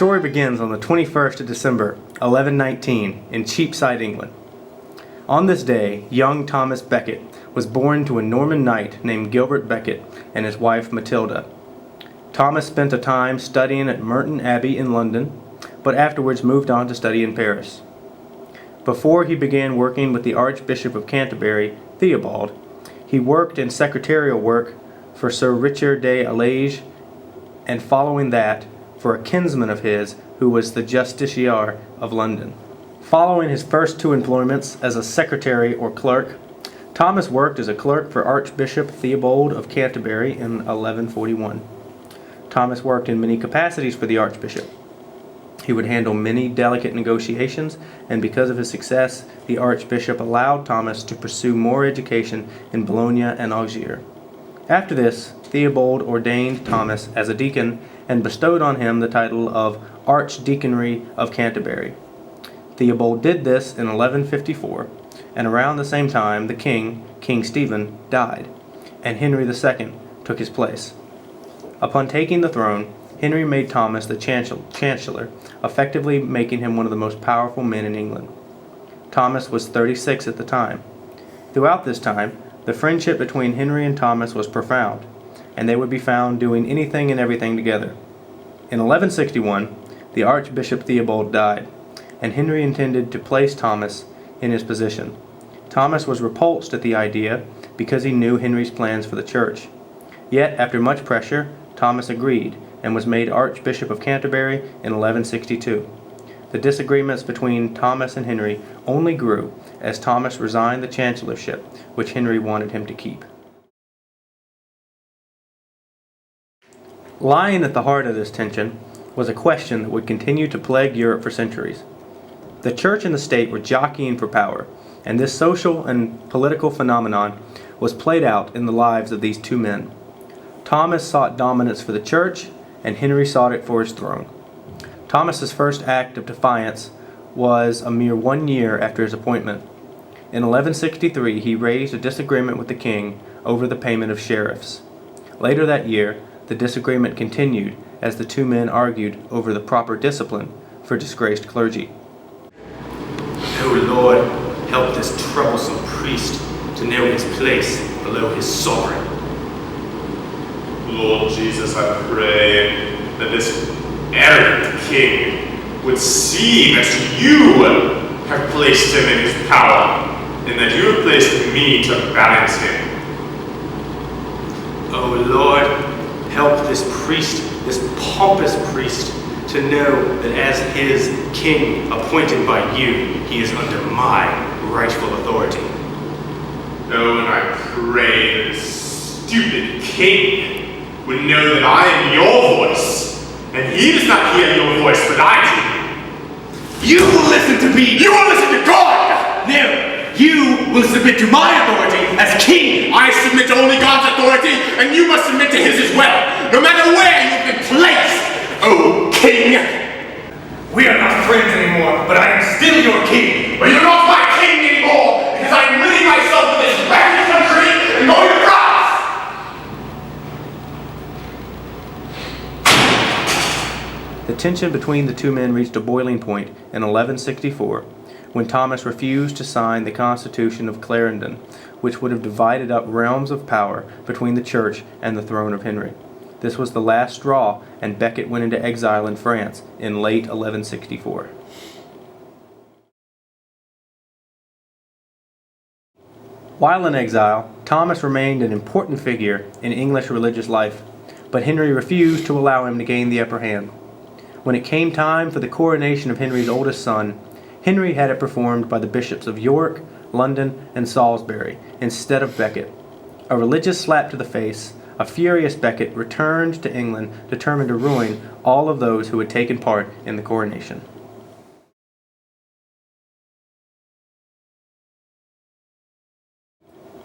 story begins on the 21st of December, 1119, in Cheapside, England. On this day, young Thomas Becket was born to a Norman knight named Gilbert Becket and his wife Matilda. Thomas spent a time studying at Merton Abbey in London, but afterwards moved on to study in Paris. Before he began working with the Archbishop of Canterbury, Theobald, he worked in secretarial work for Sir Richard de Allege, and following that, for a kinsman of his who was the Justiciar of London. Following his first two employments as a secretary or clerk, Thomas worked as a clerk for Archbishop Theobald of Canterbury in 1141. Thomas worked in many capacities for the Archbishop. He would handle many delicate negotiations, and because of his success, the Archbishop allowed Thomas to pursue more education in Bologna and Auxerre. After this, Theobald ordained Thomas as a deacon and bestowed on him the title of Archdeaconry of Canterbury. Theobald did this in 1154, and around the same time the king, King Stephen, died, and Henry II took his place. Upon taking the throne, Henry made Thomas the chancellor, effectively making him one of the most powerful men in England. Thomas was 36 at the time. Throughout this time, the friendship between Henry and Thomas was profound, and they would be found doing anything and everything together. In 1161, the Archbishop Theobald died, and Henry intended to place Thomas in his position. Thomas was repulsed at the idea because he knew Henry's plans for the church. Yet, after much pressure, Thomas agreed and was made Archbishop of Canterbury in 1162. The disagreements between Thomas and Henry only grew as Thomas resigned the chancellorship, which Henry wanted him to keep. Lying at the heart of this tension was a question that would continue to plague Europe for centuries. The church and the state were jockeying for power, and this social and political phenomenon was played out in the lives of these two men. Thomas sought dominance for the church, and Henry sought it for his throne. Thomas's first act of defiance was a mere 1 year after his appointment. In 1163, he raised a disagreement with the king over the payment of sheriffs. Later that year, the disagreement continued as the two men argued over the proper discipline for disgraced clergy. O Lord, help this troublesome priest to know his place below his sovereign. Lord Jesus, I pray that this arrogant king would see that you have placed him in his power, and that you have placed me to balance him. O Lord, help this priest, this pompous priest, to know that as his king appointed by you, he is under my rightful authority. Oh, and I pray that this stupid king would know that I am your voice, and he does not hear your voice, but I do. You will listen to me! You will listen to God! No! You will submit to my authority as king! I submit to only God's authority, and you must submit to his as well, no matter where you've been placed, oh king! We are not friends anymore, but I am still your king! But you're not my king anymore, because I am ridding myself of this wretched country and going to France! The tension between the two men reached a boiling point in 1164, when Thomas refused to sign the Constitution of Clarendon, which would have divided up realms of power between the church and the throne of Henry. This was the last straw, and Becket went into exile in France in late 1164. While in exile, Thomas remained an important figure in English religious life, but Henry refused to allow him to gain the upper hand. When it came time for the coronation of Henry's oldest son, Henry had it performed by the bishops of York, London, and Salisbury, instead of Becket. A religious slap to the face, a furious Becket returned to England, determined to ruin all of those who had taken part in the coronation.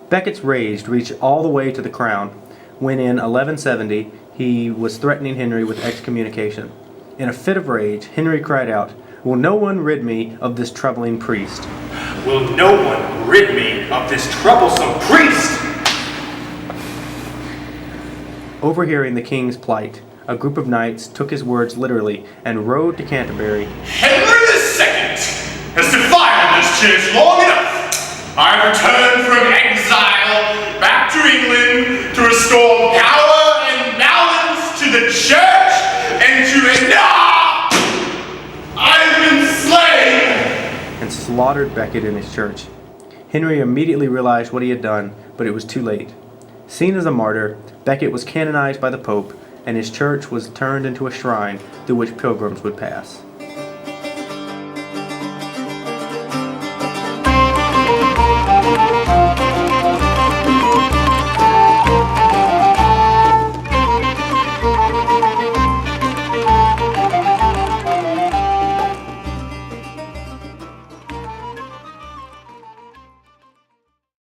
Becket's rage reached all the way to the crown, when in 1170 he was threatening Henry with excommunication. In a fit of rage, Henry cried out, "Will no one rid me of this troubling priest?" Will no one rid me of this troublesome priest? Overhearing the king's plight, a group of knights took his words literally and rode to Canterbury. Henry II has defiled this church long enough. I have returned from exile back to England to restore power and balance to the church and to enough. I've been slain. And slaughtered Becket in his church. Henry immediately realized what he had done, but it was too late. Seen as a martyr, Becket was canonized by the Pope, and his church was turned into a shrine through which pilgrims would pass.